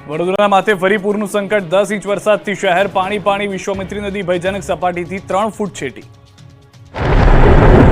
વડોદરા માથે ફરી પૂરનું સંકટ 10 ઇંચ વરસાદથી શહેર પાણી વિશ્વામિત્રી નદી ભયજનક સપાટીથી 3 ફૂટ છેટી।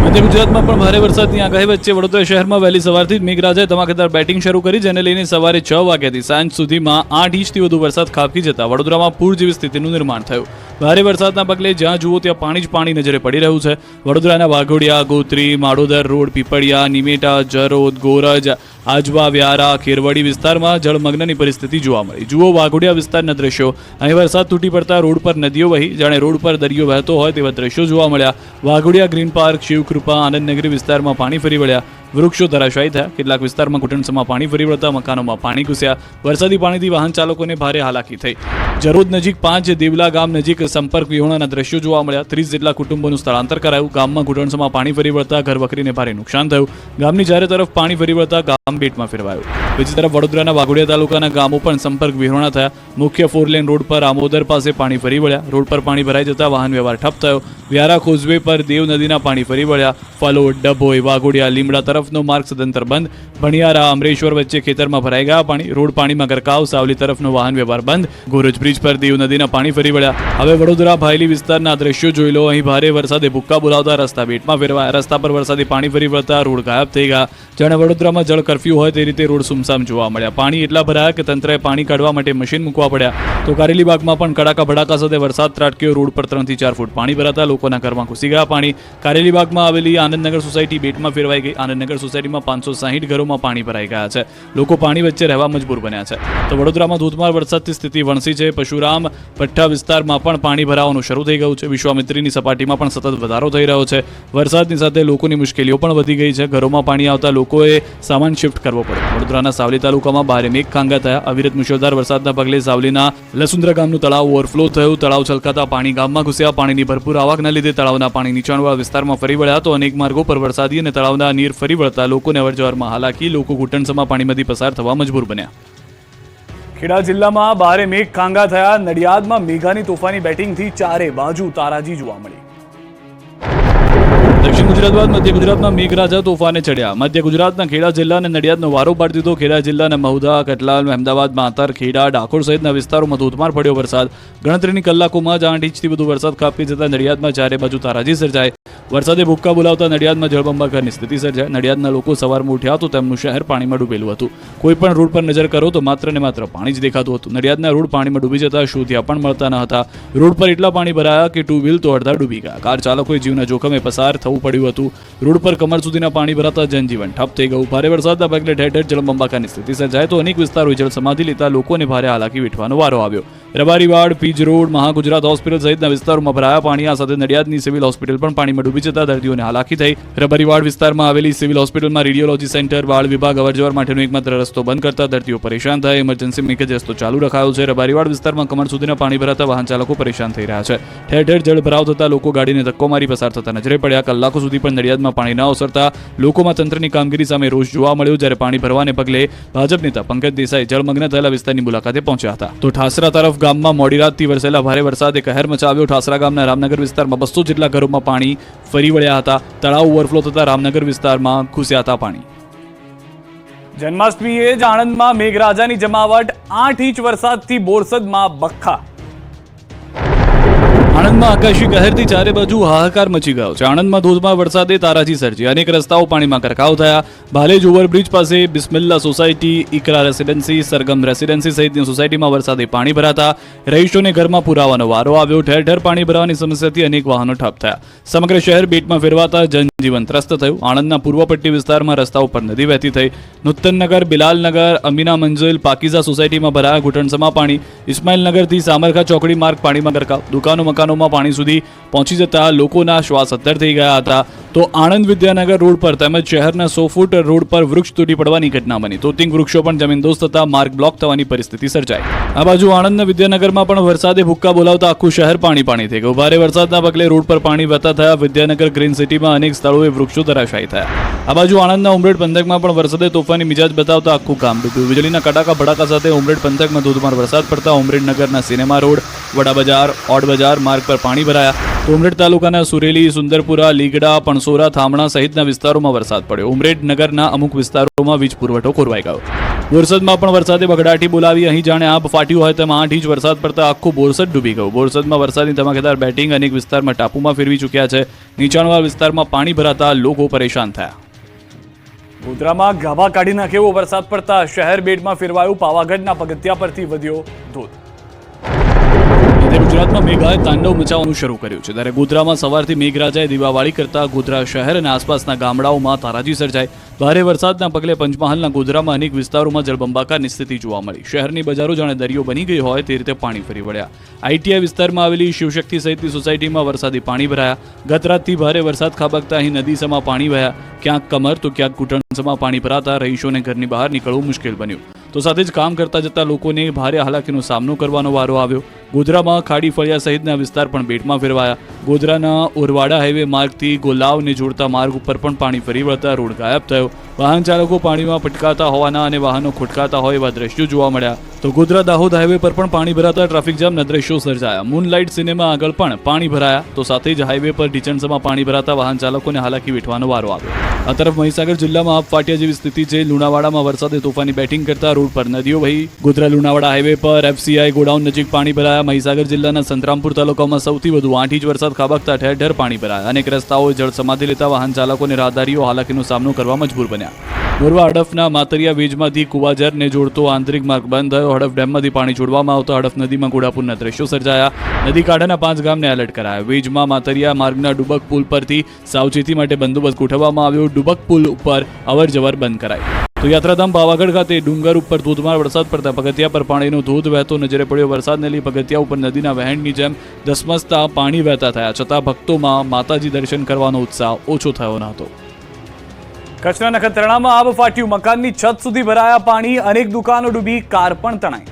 મધ્ય ગુજરાતમાં પણ ભારે વરસાદની આગાહી વચ્ચે વડોદરા શહેરમાં વહેલી સવારથી જ મેઘરાજાએ ધમાકેદાર બેટિંગ શરૂ કરી, જેને લઈને સવારે 6 વાગ્યાથી સાંજ સુધીમાં 8 ઇંચથી વધુ વરસાદ ખાબકી જતા વડોદરામાં પૂર જેવી સ્થિતિનું નિર્માણ થયું। ભારે વરસાદના પગલે જ્યાં જુઓ ત્યાં પાણી જ પાણી નજરે પડી રહ્યું છે। વડોદરાના વાઘોડિયા, ગોત્રી, માડોદર રોડ, પીપળિયા, નિમેટા, જરોદ, ગોરજ, આજવા, વ્યારા, ખેરવાડી વિસ્તારમાં જળમગ્નની પરિસ્થિતિ જોવા મળી। જુઓ વાઘોડિયા વિસ્તારના દ્રશ્યો। અહીં વરસાદ તૂટી પડતા રોડ પર નદીઓ વહી જાણે રોડ પર દરિયો વહેતો હોય તેવા દ્રશ્યો જોવા મળ્યા। વાઘોડિયા ગ્રીન પાર્ક, શિવકૃપા, આનંદનગરી વિસ્તારમાં પાણી ફરી વળ્યા। વૃક્ષો ધરાશાયી થયા। કેટલાક વિસ્તારમાં ઘૂંટણસમાં પાણી ફરી વળતા મકાનોમાં પાણી ઘૂસ્યા। વરસાદી પાણીથી વાહન ચાલકોને ભારે હાલાકી થઈ। જરોદ નજીક 5 દેવલા ગામ નજીક સંપર્ક વિહોણાના દ્રશ્યો જોવા મળ્યા। 30 જેટલા કુટુંબોનું સ્થળાંતર કરાયું। ગામમાં ઘૂંટણસમાં પાણી ફરી વળતા ઘરવખરીને ભારે નુકસાન થયું। ગામની ચારે તરફ પાણી ફરી વળતા ગામ બેટમાં ફેરવાયું। બીજી તરફ વડોદરાના વાઘોડિયા તાલુકાના ગામો પણ સંપર્ક વિહોણા થયા। મુખ્ય 4 લેન રોડ પર આમોદર પાસે પાણી ફરી વળ્યા। રોડ પર પાણી ભરાઈ જતા વાહન વ્યવહાર ઠપ થયો। વ્યારા કોઝવે પર દેવ નદીના પાણી ફરી વળ્યા। ફલોદ, ડભોઈ, વાઘોડિયા, લીમડા તરફનો માર્ગ સદંતર બંધ। ભણિયારા, અમરેશ્વર વચ્ચે ખેતરમાં ભરાઈ ગયા પાણી। રોડ પાણીમાં ગરકાવ। સાવલી તરફનો વાહન વ્યવહાર બંધ। ગોરજ બ્રિજ પર દેવ નદીના પાણી ફરી વળ્યા। હવે વડોદરા ભાયલી વિસ્તારના દ્રશ્યો જોઈ લો। અહીં ભારે વરસાદે ભૂક્કા બોલાવતા રસ્તા બેટમાં ફેરવાયા। રસ્તા પર વરસાદી પાણી ફરી વળતા રોડ ગાયબ થઈ ગયા। જાણે વડોદરામાં જળ કરફ્યુ હોય તે રીતે રોડ સુમસામ જોવા મળ્યા। પાણી એટલા ભરાયા કે તંત્રએ પાણી કાઢવા માટે મશીન મૂકવા પડ્યા। તો કારેલીબાગમાં પણ કડાકા ભડાકા સાથે વરસાદ ત્રાટક્યો। રોડ પર 3 થી 4 ફૂટ પાણી ભરાતા લોકોના ઘરમાં ઘૂસી ગયા પાણી। કારેલીબાગમાં આવેલી આનંદનગર સોસાયટી બેટમાં ફેરવાઈ ગઈ। આનંદનગર સોસાયટીમાં 560 ઘરોમાં પાણી ભરાઈ ગયા છે। લોકો પાણી વચ્ચે રહેવા મજબૂર બન્યા છે। તો વડોદરામાં ધોધમાર વરસાદથી સ્થિતિ વણસી છે। પરશુરામ પટ્ટા વિસ્તારમાં પણ પાણી ભરાવાનું શરૂ થઈ ગયું છે। વિશ્વામિત્રીની સપાટીમાં પણ સતત વધારો થઈ રહ્યો છે। વરસાદની સાથે લોકોની મુશ્કેલીઓ પણ વધી ગઈ છે। ઘરોમાં પાણી આવતા લોકોએ સામાન શિફ્ટ કરવો પડ્યો। વડોદરાના સાવલી તાલુકામાં ભારે મેઘખાંગા થયા। અવિરત મુશળધાર વરસાદના પગલે સાવલીના લસુંદ્રા ગામનું તળાવ ઓવરફ્લો થયું। તળાવ છલકાતા પાણી ગામમાં ઘૂસ્યા। પાણીની ભરપૂર આવકના લીધે તળાવના પાણી નીચાણવાળા વિસ્તારમાં ફરી વળ્યા। તો અનેક માર્ગો પર વરસાદી અને તળાવના નીર ફરી વળતા લોકોને અવરજવરમાં હાલાકી। લોકો ઘૂંટણસમાં પાણીમાંથી પસાર થવા મજબૂર બન્યા। ખેડા જિલ્લામાં ભારે મેઘખાંગા થયા। નડિયાદમાં મેઘાની તોફાની બેટિંગથી ચારે બાજુ તારાજી જોવા મળી। દક્ષિણ ગુજરાત બાદ મધ્ય ગુજરાતમાં મેઘરાજા તોફાને ચડ્યા। મધ્ય ગુજરાતના ખેડા જિલ્લા અને નડિયાદનો વારો પાડી દીધો। ખેડા જિલ્લાના મહુધા, કટલાલ, અમદાવાદ, માતર, ખેડા, ડાકોર સહિતના વિસ્તારોમાં ધોધમાર પડ્યો વરસાદ। ગણતરીની કલાકોમાં જ 8 ઇંચથી વધુ વરસાદ ખાબકી જતા નડિયાદમાં ચારે બાજુ તારાજી સર્જાય। વરસાદે ભૂક્કા બોલાવતા નડિયાદમાં જળબંબાકારની સ્થિતિ સર્જાય। નડિયાદના લોકો સવારમાં ઉઠ્યા તો તેમનું શહેર પાણીમાં ડૂબેલું હતું। કોઈ પણ રોડ પર નજર કરો તો માત્ર ને માત્ર પાણી જ દેખાતું હતું। નડિયાદના રોડ પાણીમાં ડૂબી જતા શોધ્યા પણ મળતા ન હતા। રોડ પર એટલા પાણી ભરાયા કે 2 વ્હીલ તો અડધા ડૂબી ગયા। કાર ચાલકોએ જીવના જોખમે પસાર થવું પડ્યું હતું। રોડ પર કમર સુધીના પાણી ભરાતા જનજીવન ઠપ થઈ ગયું। ભારે વરસાદના પગલે ઠેર ઠેર જળબંબાકારની સ્થિતિ સર્જાય તો અનેક વિસ્તારોએ જળ સમાધિ લેતા લોકોને ભારે હાલાકી વેઠવાનો વારો આવ્યો। રબારીવાડ, પીજ રોડ, મહાગુજરાત હોસ્પિટલ સહિતના વિસ્તારોમાં ભરાયા પાણી। આ સાથે નડિયાદની સિવિલ હોસ્પિટલ પણ પાણીમાં ડૂબી જતા દર્દીઓને હાલાકી થઈ। રબારીવાડ વિસ્તારમાં આવેલી સિવિલ હોસ્પિટલમાં રેડિયોલોજી સેન્ટર, બાળ વિભાગ અવરજવર માટેનો એકમાત્ર રસ્તો બંધ કરતા દર્દીઓ પરેશાન થયા। ઇમરજન્સી મેકેજ રસ્તો ચાલુ રખાયો છે। રબારીવાડ વિસ્તારમાં કમર સુધીના પાણી ભરાતા વાહન ચાલકો પરેશાન થઈ રહ્યા છે। ઠેર ઠેર જળ ભરાવ થતા લોકો ગાડીને ધક્કો મારી પસાર થતા નજરે પડ્યા। કલાકો સુધી પણ નડિયાદમાં પાણી ન ઓસરતા લોકોમાં તંત્રની કામગીરી સામે રોષ જોવા મળ્યો। જ્યારે પાણી ભરવાને પગલે ભાજપ નેતા પંકજ દેસાઈ જળમગ્ન થયેલા વિસ્તારની મુલાકાતે પહોંચ્યા હતા। તો ઠાસરા તરફ ગામમાં મોડી રાતથી વરસેલા ભારે વરસાદે કહેર મચાવ્યો। ઠાસરા ગામના રામનગર વિસ્તારમાં 200 જેટલા ઘરોમાં પાણી ફરી વળ્યા હતા। તળાવ ઓવરફ્લો થતા રામનગર વિસ્તારમાં ઘૂસ્યા હતા પાણી। જન્માષ્ટમીએ જ આણંદમાં મેઘરાજાની જમાવટ। 8 ઇંચ વરસાદથી બોરસદમાં બખ્ખા। આણંદમાં આકાશી કહેરથી ચારે બાજુ હાહાકાર મચી ગયો છે। આણંદમાં ધોધમાર વરસાદે તારાજી સર્જી। અનેક રસ્તાઓ પાણીમાં ગરકાવ થયા। ભાલેજ ઓવરબ્રિજ પાસે Bismillah society, Iqra residency, Sargam residency સહિતની સોસાયટીમાં વરસાદે પાણી ભરાતા રહીશોને ઘરમાં પુરાવાનો વારો આવ્યો। ઠેર ઠેર પાણી ભરાવાની સમસ્યાથી અનેક વાહનો ઠપ થયા। સમગ્ર શહેર બેટમાં ફેરવાતા જનજીવન ત્રસ્ત થયું। આણંદના પૂર્વપટ્ટી વિસ્તારમાં રસ્તાઓ પર નદી વહેતી થઈ। નુતનનગર, બિલાલનગર, અમીના મંજિલ, પાકીઝા સોસાયટીમાં ભરાયા ઘૂંટણસમાં પાણી। ઇસ્માઇલનગરથી સામરખા ચોકડી માર્ગ પાણીમાં ગરકાવ। દુકાનો મકાનોમાં પાણી સુધી પહોંચી જતા લોકોના શ્વાસ અદ્ધર થઈ ગયા હતા। તો આણંદ વિદ્યાનગર રોડ પર તેમજ શહેરના 100 ફૂટ રોડ પર વૃક્ષ તૂટી પડવાની ઘટના બની। તો 3 વૃક્ષો પણ જમીનદોસ્ત થતા માર્ગ બ્લોક થવાની પરિસ્થિતિ સર્જાઈ। આ બાજુ આણંદના વિદ્યાનગરમાં પણ વરસાદે ભૂક્કા બોલાવતા આખું શહેર પાણી થઈ ગયું। ભારે વરસાદના પગલે રોડ પર પાણી વહેતા થયા। વિદ્યાનગર ગ્રીન સિટીમાં અનેક સ્થળોએ વૃક્ષો ધરાશાયી થયા। આ બાજુ આણંદના ઉમરેઠ પંથકમાં પણ વરસાદે તોફાની મિજાજ બતાવતા આખું ગામ ડૂબ્યું। વીજળીના કડાકા ભડાકા સાથે ઉમરેઠ પંથકમાં ધોધમાર વરસાદ પડતા ઉમરેઠ નગરના સિનેમા રોડ, વડા બજાર, ઓડ બજાર માર્ગ પર પાણી ભરાયા। ઉમરેઠ તાલુકાના સુરેલી, સુંદરપુરા, લીગડા, પણસોરા, થામણા સહિતના વિસ્તારોમાં વરસાદ પડ્યો। ઉમરેઠ નગરના અમુક વિસ્તારોમાં વીજ પુરવઠો ખોરવાઈ ગયો। બોરસદમાં પણ વરસાદે બગડાટી બોલાવી. અહીં જાણે આબ ફાટ્યું હોય તેમ 8 ઇંચ વરસાદ પડતા આખું બોરસદ ડૂબી ગયું. બોરસદમાં વરસાદની ધમાકેદાર બેટિંગ અનેક વિસ્તારમાં ટાપુમાં ફેરવી ચૂક્યા છે. નીચાણવાળા વિસ્તારમાં પાણી ભરાતા લોકો પરેશાન થયા. ગોધરામાં ગાભા કાઢી નાખે એવો વરસાદ પડતા શહેર બેટમાં ફેરવાયું. પાવાગઢના પગથિયા પરથી વધ્યો ધોધ. ગુજરાતમાં મેઘાએ તાંડવ મચાવવાનું શરૂ કર્યું છે. ત્યારે ગોધરામાં સવારથી મેઘરાજાએ દીવાવાળી કરતા ગોધરા શહેર અને આસપાસના ગામડાઓમાં તારાજી સર્જાઈ. ભારે વરસાદના પગલે પંચમહાલના ગોધરામાં અનેક વિસ્તારોમાં જળબંબાકારની સ્થિતિ જોવા મળી. શહેરની બજારો જાણે દરિયો બની ગઈ હોય તે રીતે પાણી ફરી વળ્યા. આઈટીઆઈ વિસ્તારમાં આવેલી શિવશક્તિ સહિતની સોસાયટીમાં વરસાદી પાણી ભરાયા. ગત રાતથી ભારે વરસાદ ખાબકતા અહીં નદીસમાં પાણી વહ્યા. ક્યાંક કમર તો ક્યાંક ઘૂંટણસમાં પાણી ભરાતા રહીશોને ઘરની બહાર નીકળવું મુશ્કેલ બન્યું. તો સાથે જ કામ કરતા જતા લોકોને ભારે હાલાકીનો સામનો કરવાનો વારો આવ્યો. ગોધરામાં ખાડી ફળિયા સહિતના વિસ્તાર પણ બેટમાં ફેરવાયા. ગોધરાના ઓરવાડા હાઈવે માર્ગથી ગોલાવને જોડતા માર્ગ ઉપર પણ પાણી ફરી વળતા રોડ ગાયબ થયો. વાહન ચાલકો પાણીમાં પટકાતા હોવાના અને વાહનો ખોટકાતા હોય એવા દ્રશ્યો જોવા મળ્યા. તો ગોધરા દાહોદ હાઈવે પર પણ પાણી ભરાતા ટ્રાફિક જામના દ્રશ્યો સર્જાયા. મૂનલાઇટ સિનેમા આગળ પણ પાણી ભરાયા. તો સાથે જ હાઈવે પર ઢીચણસમાં પાણી ભરાતા વાહન ચાલકોને હાલાકી વેઠવાનો વારો આવ્યો. આ તરફ મહીસાગર જિલ્લામાં આબ ફાટ્યા જેવી સ્થિતિ છે. લુણાવાડામાં વરસાદે તોફાની બેટિંગ કરતા રોડ પર નદીઓ વહી. ગોધરા લુણાવાડા હાઈવે પર એફસીઆઈ ગોડાઉન નજીક પાણી ભરાયા. મહીસાગર જિલ્લાના સંતરામપુર તાલુકામાં સૌથી વધુ 8 ઇંચ વરસાદ ખાબકતા ઠેર ઠેર પાણી ભરાયા. અનેક રસ્તાઓએ જળ સમાધિ લેતા વાહન ચાલકો અને રાહદારીઓ હાલાકીનો સામનો કરવા મજબૂર બન્યા. મોરવા હડફના માતરિયા વેજમાંથી કુવાજરને જોડતો આંતરિક માર્ગ બંધ થયો. હડફ ડેમમાંથી પાણી છોડવામાં આવતા હડફ નદીમાં ઘોડાપુરના દ્રશ્યો સર્જાયા. નદી કાંઠાના 5 ગામને એલર્ટ કરાયા. વેજમાં માતરિયા માર્ગના ડુબક પુલ પરથી સાવચેતી માટે બંદોબસ્ત ગોઠવવામાં આવ્યો. ડુબક પુલ ઉપર અવરજવર બંધ કરાઈ. તો યાત્રાધામ પાવાગઢ ખાતે ડુંગર ઉપર ધોધમાર વરસાદ પડતા પગથિયા પર પાણીનો ધોધ વહેતો નજરે પડ્યો. વરસાદને લઈ પગથિયા ઉપર નદીના વહેણની જેમ ધસમસતા પાણી વહેતા થયા. છતાં ભક્તોમાં માતાજી દર્શન કરવાનો ઉત્સાહ ઓછો થયો ન હતો. કચ્છના નખત્રાણામાં આબ ફાટ્યું. મકાનની છત સુધી ભરાયા પાણી. અનેક દુકાનો ડૂબી, કાર પણ તણાઈ.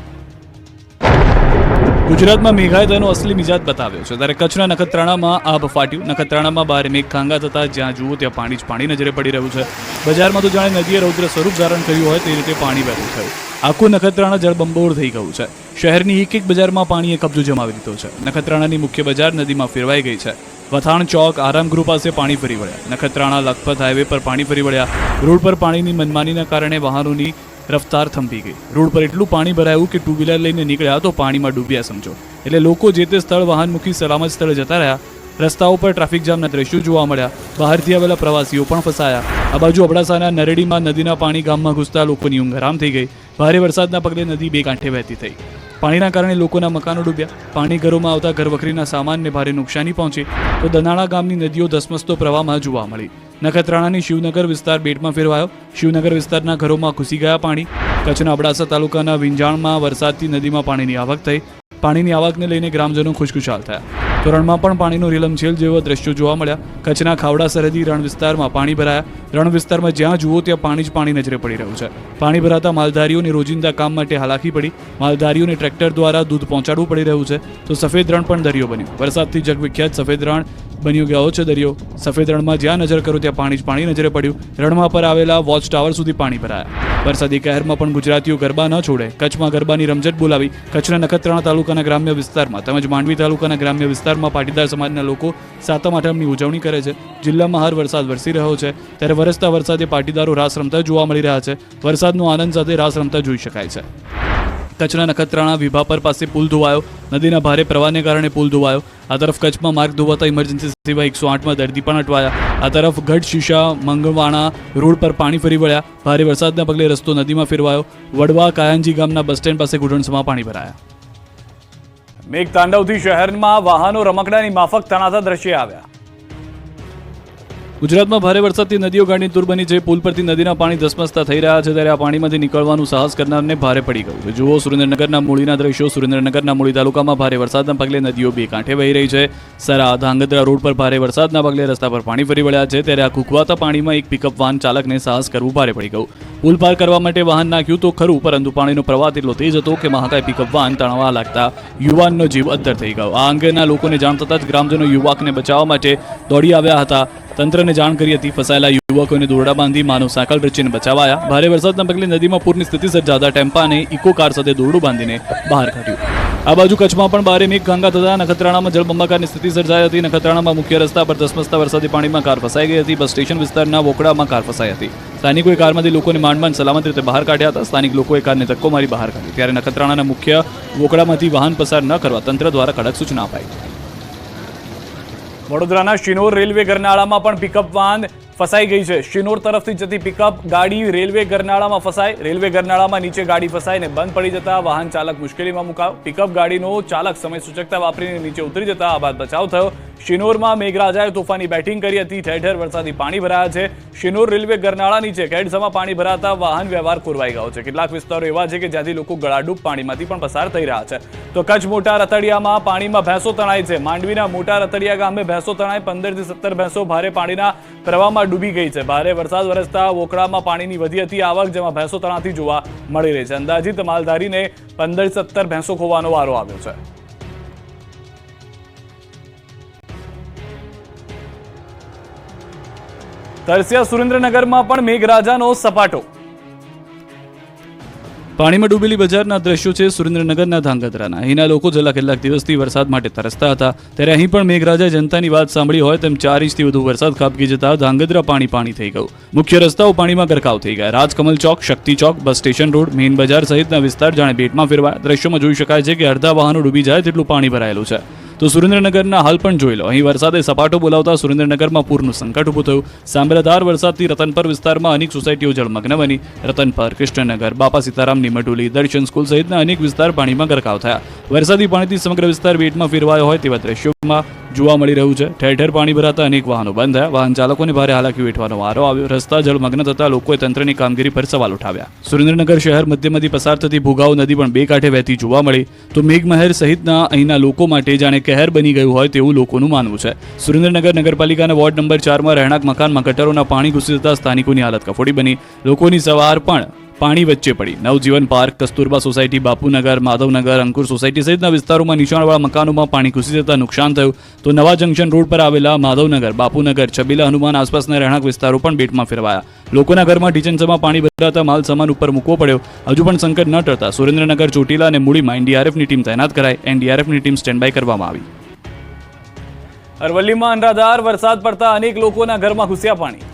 ગુજરાતમાં મેઘાએ તેનો અસલી મિજાજ બતાવ્યો છે. ત્યારે કચ્છના નખત્રાણામાં આબ ફાટ્યું. નખત્રાણામાં ભારે મેઘ ખાંગા થતા જ્યાં જુઓ ત્યાં પાણી જ પાણી નજરે પડી રહ્યું છે. બજારમાં તો જાણે નદીએ રૌદ્ર સ્વરૂપ ધારણ કર્યું હોય તે રીતે પાણી વહેતું થયું. આખું નખત્રાણા જળબંબોળ થઈ ગયું છે. શહેરની એક બજારમાં પાણીએ કબજો જમાવી લીધો છે. નખત્રાણાની મુખ્ય બજાર નદીમાં ફેરવાઈ ગઈ છે. વથાણ ચોક આરામગૃહ પાસે પાણી ફરી વળ્યા. નખત્રાણા લખપત હાઈવે પર પાણી ફરી વળ્યા. રોડ પર પાણીની મનમાનીના કારણે વાહનોની રફતાર થંભી ગઈ. રોડ પર એટલું પાણી ભરાયું કે ટુ વ્હીલર લઈને નીકળ્યા તો પાણીમાં ડૂબ્યા સમજો. એટલે લોકો જે તે સ્થળ વાહન મૂકી સલામત સ્થળે જતા રહ્યા. રસ્તાઓ પર ટ્રાફિક જામના દ્રશ્યો જોવા મળ્યા. બહારથી આવેલા પ્રવાસીઓ પણ ફસાયા. આ બાજુ અબડાસાના નરેડીમાં નદીના પાણી ગામમાં ઘૂસતા લોકોની ઊંઘ હરામ થઈ ગઈ. ભારે વરસાદના પગલે નદી બે કાંઠે વહેતી થઈ. પાણીના કારણે લોકોના મકાનો ડૂબ્યા. પાણી ઘરોમાં આવતા ઘરવખરીના સામાનને ભારે નુકસાની પહોંચી. તો દનાળા ગામની નદીઓ ધસમસતો પ્રવાહમાં જોવા મળી. નખત્રાણાની શિવનગર વિસ્તાર બેટમાં ફેરવાયો. શિવનગર વિસ્તારના ઘરોમાં ઘૂસી ગયા પાણી. કચ્છના અબડાસા તાલુકાના વિંજાણમાં વરસાદથી નદીમાં પાણીની આવક થઈ. પાણીની આવકને લઈને ગ્રામજનો ખુશખુશાલ થયા. તો રણમાં પણ પાણીનો રીલમછેલ જેવા દ્રશ્યો જોવા મળ્યા. કચ્છના ખાવડા સરહદી રણ વિસ્તારમાં પાણી ભરાયા. રણ વિસ્તારમાં જ્યાં જુઓ ત્યાં પાણી જ પાણી નજરે પડી રહ્યું છે. પાણી ભરાતા માલધારીઓને રોજિંદા કામ માટે હાલાકી પડી. માલધારીઓને ટ્રેક્ટર દ્વારા દૂધ પહોંચાડવું પડી રહ્યું છે. તો સફેદ રણ પણ દરિયો બન્યો. વરસાદથી જગવિખ્યાત સફેદ રણ બન્યો ગયો છે દરિયો. સફેદ રણમાં જ્યાં નજર કરો ત્યાં પાણી જ પાણી નજરે પડ્યું. રણમાં પર આવેલા વોચ ટાવર સુધી પાણી ભરાયા. વરસાદી કહેરમાં પણ ગુજરાતીઓ ગરબા ન છોડે. કચ્છમાં ગરબાની રમઝટ બોલાવી. કચ્છના નખત્રાણા તાલુકાના ગ્રામ્ય વિસ્તારમાં તેમજ માંડવી તાલુકાના ગ્રામ્ય વિસ્તારમાં પાટીદાર સમાજના લોકો સાતમ આઠમની ઉજવણી કરે છે. જિલ્લામાં હાર વરસાદ વરસી રહ્યો છે. ત્યારે વરસતા વરસાદે પાટીદારો રાસ રમતા જોવા મળી રહ્યા છે. વરસાદનો આનંદ સાથે રાસ રમતા જોઈ શકાય છે. કચ્છના નખત્રાણા વિભાપર પાસે પુલ ધોવાયો. નદીના ભારે પ્રવાહને કારણે પુલ ધોવાયો. આ તરફ કચ્છમાં માર્ગ ધોવાતા ઇમરજન્સી સેવા 108માં દર્દી પણ અટવાયા. આ તરફ ગઢ શીશા મંગવાણા રોડ પર પાણી ફરી વળ્યા. ભારે વરસાદના પગલે રસ્તો નદીમાં ફેરવાયો. વડવા કાયંજી ગામના બસ સ્ટેન્ડ પાસે ઘૂંટણસમાં પાણી ભરાયા. મેઘ તાંડવથી શહેરમાં વાહનો રમકડાની માફક તણાતા દ્રશ્ય આવ્યા. ગુજરાતમાં ભારે વરસાદથી નદીઓ ગાંડી તૂર બની છે. પુલ પરથી નદીના પાણી ધસમસતા થઈ રહ્યા છે. ત્યારે આ પાણીમાંથી નીકળવાનું સાહસ કરનારને ભારે પડી ગયું છે. જુઓ સુરેન્દ્રનગરના મૂળીના દ્રશ્યો. સુરેન્દ્રનગરના મૂળી તાલુકામાં ભારે વરસાદના પગલે નદીઓ બે કાંઠે વહી રહી છે. સરા ધાંગધ્રા રોડ પર ભારે વરસાદના પગલે રસ્તા પર પાણી ફરી વળ્યા છે. ત્યારે આ કૂકવાતા પાણીમાં એક પિકઅપ વાન ચાલકને સાહસ કરવું ભારે પડી ગયું. પુલ પાર કરવા માટે વાહન નાખ્યું તો ખરું, પરંતુ પાણીનો પ્રવાહ એટલો તેજ હતો કે મહાકાય પિકઅપ વાન તણાવવા લાગતા યુવાનનો જીવ અદ્ધર થઈ ગયો. આ અંગેના લોકોને જાણ થતાં જ ગ્રામજનો યુવકને બચાવવા માટે દોડી આવ્યા હતા. તંત્રને જાણ કરી હતી. ફસાયેલા યુવકોને દોરડા બાંધી માનવ સાયકલ રચીને બચાવાયા. ભારે વરસાદના પગલે નદીમાં પૂરની સ્થિતિ સર્જાતા ટેમ્પા અને ઇકો કાર સાથે દોરડું બાંધીને બહાર કાઢ્યું. આ બાજુ કચ્છમાં પણ ભારે મેઘગંગા થતા નખત્રાણામાં જળબંબાકારની સ્થિતિ સર્જાઈ હતી. નખત્રાણામાં મુખ્ય રસ્તા પર ધસમસતા વરસાદી પાણીમાં કાર ફસાઈ ગઈ હતી. બસ સ્ટેશન વિસ્તારના વોકડામાં કાર ફસાઈ હતી. સ્થાનિકોએ કારમાંથી લોકોને માંડ સલામત રીતે બહાર કાઢ્યા હતા. સ્થાનિક લોકોએ કારને ધક્કો મારી બહાર કાઢી. ત્યારે નખત્રાણાના મુખ્ય વોકડામાંથી વાહન પસાર ન કરવા તંત્ર દ્વારા કડક સૂચના અપાઈ. વડોદરાના શિનોર રેલવે ગરનાળામાં પણ પિકઅપ વાહન ફસાઈ ગઈ છે. શિનોર તરફથી જતી પિકઅપ ગાડી રેલવે ગરનાળામાં ફસાઈ. રેલવે ગરનાળામાં નીચે ગાડી ફસાઈને બંધ પડી જતા વાહન ચાલક મુશ્કેલીમાં મુકાયો. પિકઅપ ગાડીનો ચાલક સમય સૂચકતા વાપરીને નીચે ઉતરી જતા આ બાદ બચાવ થયો. શિનોરમાં મેઘરાજાએ તોફાની બેટિંગ કરી હતી. ઠેર ઠેર વરસાદી પાણી ભરાયા છે. શિનોર રેલવે ગરનાળા નીચે કેડસમાં પાણી ભરાતા વાહન વ્યવહાર ખોરવાઈ ગયો છે. કેટલાક વિસ્તારો એવા છે કે જ્યાંથી લોકો ગળાડૂબ પાણીમાંથી પણ પસાર થઈ રહ્યા છે. તો કચ્છ મોટા રતડિયામાં પાણીમાં ભેંસો તણાઈ છે. માંડવીના મોટા રતડિયા ગામે ભેંસો તણાઈ. 15 થી 17 ભેંસો ભારે પાણીના પ્રવાહમાં ડૂબી ગઈ છે. ભારે વરસાદ વરસતા વોકડામાં પાણીની વધી હતી આવક, જેમાં ભેંસો તણાતી જોવા મળી રહી છે. અંદાજિત માલધારીને 15-17 ભેંસો ખોવાનો વારો આવ્યો છે. તરસ્યા સુરેન્દ્રનગરમાં પણ મેઘરાજાનો સપાટો. પાણીમાં ડૂબેલી બજારના દ્રશ્યો છે સુરેન્દ્રનગરના ધાંગધ્રાના. અહીંના લોકો છેલ્લા કેટલાક દિવસથી વરસાદ માટે તરસતા હતા. ત્યારે અહીં પણ મેઘરાજાએ જનતાની વાત સાંભળી હોય તેમ 4 ઇંચથી વધુ વરસાદ ખાબકી જતા ધાંગધ્રા પાણી થઈ ગયું. મુખ્ય રસ્તાઓ પાણીમાં ગરકાવ થઈ ગયા. રાજકમલ ચોક, શક્તિ ચોક, બસ સ્ટેશન રોડ, મેઇન બજાર સહિતના વિસ્તાર જાણે બેટમાં ફેરવાયા. દ્રશ્યોમાં જોઈ શકાય છે કે અડધા વાહનો ડૂબી જાય તેટલું પાણી ભરાયેલું છે. તો સુરેન્દ્રનગરના હાલ પણ જોઈ લો. અહીં વરસાદે સપાટો બોલાવતા સુરેન્દ્રનગરમાં પૂરનું સંકટ ઊભું થયું. સાંભળાધાર વરસાદથી રતનપર વિસ્તારમાં અનેક સોસાયટીઓ જળમગ્ન બની. રતનપર, કૃષ્ણનગર, બાપા સીતારામની મઢુલી, દર્શન સ્કૂલ સહિતના અનેક વિસ્તાર પાણીમાં ગરકાવ થયા. વરસાદી પાણીથી સમગ્ર વિસ્તાર બેટમાં ફેરવાયો હોય તેવા દ્રશ્યોમાં જોવા મળી રહ્યું છે. ઠેર ઠેર પાણી ભરાતા અનેક વાહનો બંધ થયા. વાહન ચાલકોને ભારે હાલાકી વેઠવાનો વારો આવ્યો. રસ્તા જળમગ્ન થતા લોકોએ તંત્રની કામગીરી પર સવાલ ઉઠાવ્યા. સુરેન્દ્રનગર શહેર મધ્યમાંથી પસાર થતી ભૂગાવ નદી પણ બે કાંઠે વહેતી જોવા મળી. તો મેઘમહેર સહિતના અહીંના લોકો માટે જાણે કહેર બની ગયું હોય તેવું લોકોનું માનવું છે. સુરેન્દ્રનગર નગરપાલિકાના વોર્ડ નંબર 4માં રહેણાંક મકાનમાં ગટરોના પાણી ઘૂસી જતા સ્થાનિકોની હાલત કફોડી બની. લોકોની સવાર પણ પાણી વચ્ચે પડી. નવજીવન પાર્ક, કસ્તુરબા સોસાયટી, બાપુનગર, માધવનગર, અંકુર સોસાયટી સહિતના વિસ્તારોમાં નીચાણવાળા મકાનોમાં પાણી ઘૂસી જતા નુકસાન થયું. તો નવા જંકશન રોડ પર આવેલા માધવનગર, બાપુનગર, છબીલા હનુમાન આસપાસના રહેણાંક વિસ્તારો પણ બેટમાં ફેરવાયા. લોકોના ઘરમાં ઢીચણસમાં પાણી ભરાતા માલ સામાન ઉપર મૂકવો પડ્યો. હજુ પણ સંકટ ન ટળતા સુરેન્દ્રનગર, ચોટીલા અને મૂડીમાં એનડીઆરએફની ટીમ તૈનાત કરાઈ. એનડીઆરએફની ટીમ સ્ટેન્ડ બાય કરવામાં આવી. અરવલ્લીમાં અનરાધાર વરસાદ પડતા અનેક લોકોના ઘરમાં ઘૂસ્યા પાણી.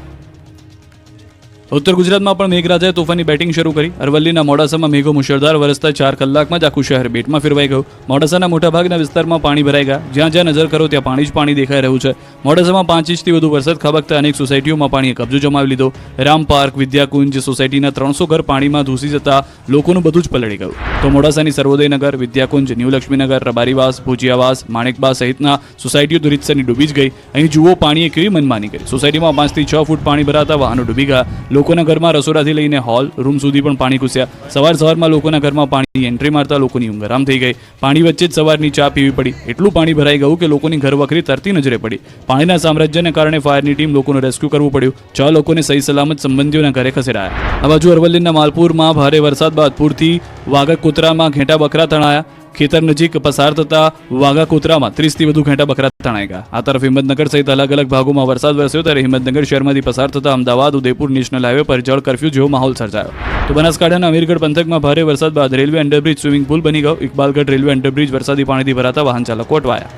ઉત્તર ગુજરાતમાં પણ મેઘરાજાએ તોફાની બેટિંગ શરૂ કરી. અરવલ્લીના મોડાસામાં મેઘો મુશળધાર વરસતા 4 કલાકમાં જ આખું શહેર બેટમાં ફેરવાઈ ગયું. મોડાસાના મોટાભાગના વિસ્તારમાં પાણી ભરાઈ ગયા. જ્યાં જ્યાં નજર કરો ત્યાં પાણી જ પાણી દેખાઈ રહ્યું છે. મોડાસામાં 5 ઇંચથી વધુ વરસાદ ખાબકતા અનેક સોસાયટીઓમાં પાણીએ કબજો જમાવી લીધો. રામ પાર્ક, વિદ્યાકુંજ સોસાયટીના 300 ઘર પાણીમાં ધૂસી જતા લોકોનું બધું જ પલળી ગયું. તો મોડાસાની સર્વોદયનગર, વિદ્યાકુંજ, ન્યૂ લક્ષ્મીનગર, રબારીવાસ, ભુજિયાવાસ, માણેકબા સહિતના સોસાયટીઓ તો રીતસરની ડૂબી જ ગઈ. અહીં જુઓ પાણીએ કેવી મનમાની કરી. સોસાયટીમાં 5 થી 6 ફૂટ પાણી ભરાતા વાહનો ડૂબી ગયા. લોકોના ઘરમાં રસોડાથી લઈને હોલ, રૂમ સુધી પણ પાણી ઘૂસ્યા. સવારમાં લોકોના ઘરમાં પાણીની એન્ટ્રી મારતા લોકોની ઊંઘ હરામ થઈ ગઈ. પાણી વચ્ચે જ સવારની ચા પીવી પડી. એટલું પાણી ભરાઈ ગયું કે લોકોની ઘરવખરી તરતી નજરે પડી. પાણીના સામ્રાજ્યને કારણે ફાયરની ટીમ લોકોનું રેસ્ક્યુ કરવું પડ્યું. 6 લોકોને સહી સલામત સંબંધીઓના ઘરે ખસેડાયા. આ બાજુ અરવલ્લીના માલપુરમાં ભારે વરસાદ બાદ પૂરથી વાઘા કોતરામાં ઘેટા બકરા તણાયા. ખેતર નજીક પસાર થતા વાઘા કોતરામાં 30 થી વધુ ઘેટા બકરા તણાઈ ગયા. આ તરફ હિંમતનગર સહિત અલગ અલગ ભાગોમાં વરસાદ વરસ્યો. ત્યારે હિંમતનગર શહેરમાંથી પસાર થતા અમદાવાદ ઉદયપુર નેશનલ હાઈવે પર જળ કરફ્યુ જેવો માહોલ સર્જાયો. તો બનાસકાંઠાના અમીરગઢ પંથકમાં ભારે વરસાદ બાદ રેલવે અંડરબ્રિજ સ્વિમિંગ પુલ બની ગયો. ઇકબાલગઢ રેલવે અંડરબ્રિજ વરસાદી પાણીથી ભરાતા વાહન ચાલકો અટવાયા.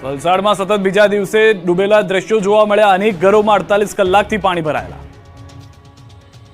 વલસાડમાં સતત બીજા દિવસે ડૂબેલા દ્રશ્યો જોવા મળ્યા. અનેક ઘરોમાં 48 કલાકથી પાણી ભરાયેલા.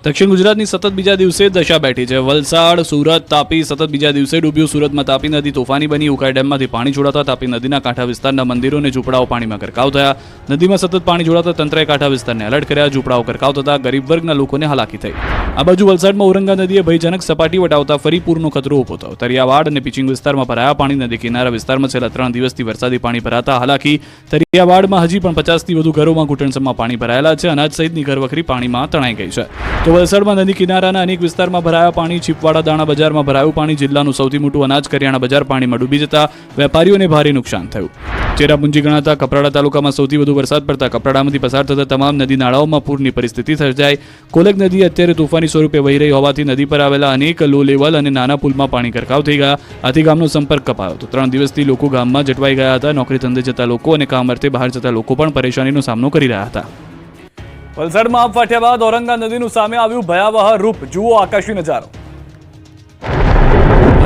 દક્ષિણ ગુજરાતની સતત બીજા દિવસે દશા બેઠી છે. વલસાડ, સુરત, તાપી સતત બીજા દિવસે ડૂબ્યું. સુરતમાં તાપી નદી તોફાની બની. ઉકાઈ ડેમમાંથી પાણી છોડાતા તાપી નદીના કાંઠા વિસ્તારના મંદિરો અને ઝૂંપડાઓ પાણીમાં ગરકાવ થયા. નદીમાં સતત પાણી છોડાતા તંત્રએ કાંઠા વિસ્તારને એલર્ટ કર્યા. ઝૂંપડાઓ ગરકાવ થતા ગરીબ વર્ગના લોકોને હાલાકી થઈ. આ બાજુ વલસાડમાં ઔરંગા નદીએ ભયજનક સપાટી વટાવતા ફરી પૂરનો ખતરો ઊભો થયો. તરિયાવાડ અને પિચિંગ વિસ્તારમાં ભરાયા પાણી. નદી કિનારા વિસ્તારમાં છેલ્લા 3 દિવસથી વરસાદી પાણી ભરાતા હાલાકી. તરિયાવાડમાં હજી પણ 50 થી વધુ ઘરોમાં ઘૂંટણસમાં પાણી ભરાયેલા છે. અનાજ સહિતની ઘરવખરી પાણીમાં તણાઈ ગઈ છે. તો વલસાડમાં નદી કિનારાના અનેક વિસ્તારમાં ભરાયા પાણી. ચીપવાડા દાણા બજારમાં ભરાયું પાણી. જિલ્લાનું સૌથી મોટું અનાજ કરિયાણા બજાર પાણીમાં ડૂબી જતા વેપારીઓને ભારે નુકસાન થયું. ચેરાપુંજી ગણાતા કપરાડા તાલુકામાં સૌથી વધુ વરસાદ પડતા કપરાડામાંથી પસાર થતા તમામ નદી નાળાઓમાં પૂરની પરિસ્થિતિ સર્જાઈ. કોલેક નદી અત્યારે તોફાની સ્વરૂપે વહી રહી હોવાથી નદી પર આવેલા અનેક લો લેવલ અને નાના પુલમાં પાણી ગરકાવ થઈ ગયા. આથી ગામનો સંપર્ક કપાયો હતો. 3 દિવસથી લોકો ગામમાં જટવાઈ ગયા હતા. નોકરી ધંધે જતા લોકો અને કામ અર્થે બહાર જતા લોકો પણ પરેશાનીનો સામનો કરી રહ્યા હતા. વલસાડમાં આપ ફાટ્યા બાદ ઔરંગા નદીનું સામે આવ્યું ભયાવહ રૂપ. જુઓ આકાશી નજારો.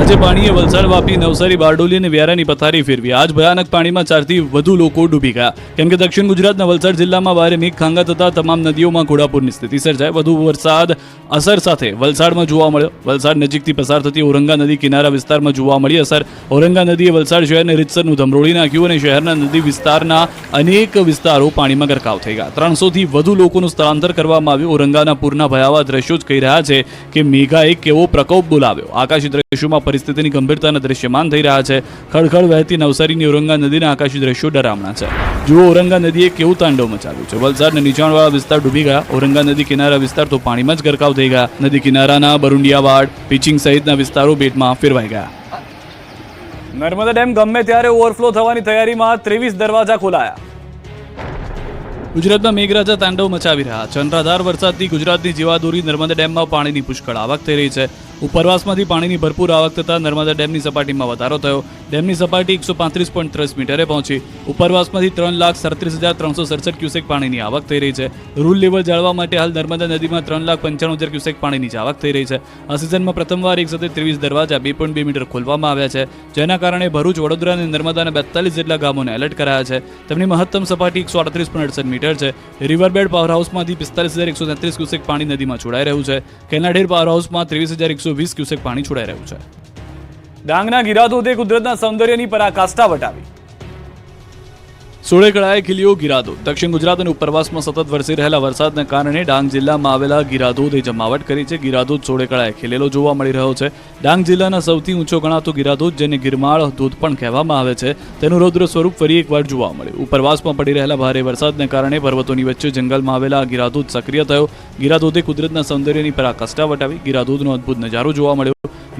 આજે પાણીએ વલસાડ, વાપી, નવસારી, બારડોલી અને વ્યારાની પથારી ફેરવી. આજ ભયાનક પાણીમાં 4 થી વધુ લોકો ડૂબી ગયા. કેમ કે દક્ષિણ ગુજરાતના વલસાડ જિલ્લામાં ભારે મેઘખાંગા થતા તમામ નદીઓમાં ઘોડાપૂરની સ્થિતિ સર્જાઈ. વધુ વરસાદ અસર સાથે વલસાડમાં જોવા મળ્યો. વલસાડ નજીકથી પસાર થતી ઔરંગા નદી કિનારા વિસ્તારમાં જોવા મળી અસર. ઔરંગા નદીએ વલસાડ શહેરને રીતસરનું ધમરોળી નાખ્યું અને શહેરના નદી વિસ્તારના અનેક વિસ્તારો પાણીમાં ગરકાવ થઈ ગયા. 300 થી વધુ લોકોનું સ્થળાંતર કરવામાં આવ્યું. ઔરંગાના પૂરના ભયાવહ દ્રશ્યો જ કહી રહ્યા છે કે મેઘાએ કેવો પ્રકોપ બોલાવ્યો. આકાશી દ્રશ્યોમાં પરિસ્થિતિની ગંભીરતાના દ્રશ્યમાન થઈ રહ્યા છે. ખળખળ વહેતી નવસારીની ઔરંગા નદીના આકાશી દ્રશ્યો ડરામણા છે. જુઓ ઔરંગા નદીએ કેવું તાંડવ મચાવ્યું છે. વલસાડના નીચાણવાળા વિસ્તાર ડૂબી ગયા. ઔરંગા નદી કિનારા વિસ્તાર તો પાણીમાં જ ગરકાવ થઈ ગયા. નદી કિનારાના બરુંડિયાવાડ, પિચિંગ સહિતના વિસ્તારો બેટમાં ફેરવાઈ ગયા. નર્મદા ડેમ ગમે ત્યારે ઓવરફ્લો થવાની તૈયારીમાં 23 દરવાજા ખોલાયા. ગુજરાતમાં મેઘરાજા તાંડવ મચાવી રહ્યા છે. અનરાધાર વરસાદથી ગુજરાતની જીવાદોરી નર્મદા ડેમમાં પાણીની પુષ્કળ આવક થઈ રહી છે. ઉપરવાસમાંથી પાણીની ભરપૂર આવક થતાં નર્મદા ડેમની સપાટીમાં વધારો થયો. ડેમની સપાટી 135.30 મીટરે પહોંચી. ઉપરવાસમાંથી 3,37,367 ક્યુસેક પાણીની આવક થઈ રહી છે. રૂલ લેવલ જાળવવા માટે હાલ નર્મદા નદીમાં 3,95,000 ક્યુસેક પાણીની આવક થઈ રહી છે. આ સિઝનમાં પ્રથમવાર એક સાથે 23 દરવાજા 2.2 મીટર ખોલવામાં આવ્યા છે, જેના કારણે ભરૂચ, વડોદરા અને નર્મદાના 42 જેટલા ગામોને એલર્ટ કરાયા છે. તેમની મહત્તમ સપાટી 138.68 મીટર છે. રિવરબેડ પાવર હાઉસમાંથી 45,133 ક્યુસેક પાણી નદીમાં છોડાઈ રહ્યું છે. કેનાડેર પાવર હાઉસમાં 23,120 ક્યુસેક પાણી છોડાઈ રહ્યું છે. ડાંગના ગિરાધોધે કુદરતના સૌંદર્યની પરાકાષ્ઠા વટાવી. સોળેકળાએ ખીલ્યો ગિરાધોધ. દક્ષિણ ગુજરાત અને ઉપરવાસમાં સતત વરસી રહેલા વરસાદના કારણે ડાંગ જિલ્લામાં આવેલા ગિરાધોધે જમાવટ કરી છે. ગિરાધોધ સોળેકળાએ ખીલેલો જોવા મળી રહ્યો છે. ડાંગ જિલ્લાના સૌથી ઊંચો ગણાતો ગિરાધોધ, જેને ગિરમાળ ધોધ પણ કહેવામાં આવે છે, તેનું રૌદ્ર સ્વરૂપ ફરી એકવાર જોવા મળ્યું. ઉપરવાસમાં પડી રહેલા ભારે વરસાદને કારણે પર્વતોની વચ્ચે જંગલમાં આવેલા ગિરાધોધ સક્રિય થયો. ગિરાધોધે કુદરતના સૌંદર્યની પરાકાષ્ઠા વટાવી. ગિરાધોધનો અદ્ભુત નજારો જોવા મળ્યો.